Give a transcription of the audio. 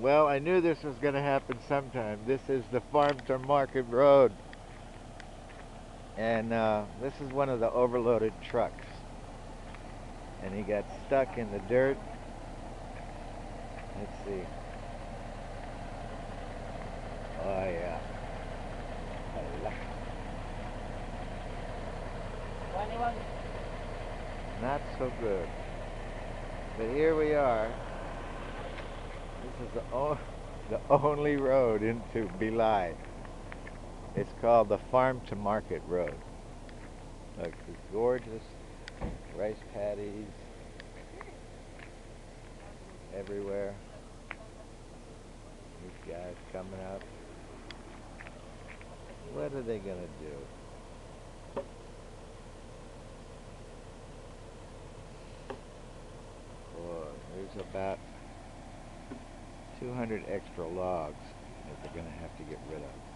Well, I knew this was going to happen sometime. This is the farm to market road. And this is one of the overloaded trucks. And he got stuck in the dirt. Let's see. Oh, yeah. Not so good. But here we are. This is the only road into Belai. It's called the Farm to Market Road. Look, it's gorgeous. Rice paddies everywhere. These guys coming up. What are they gonna do? Boy, there's about 200 extra logs that they're gonna have to get rid of.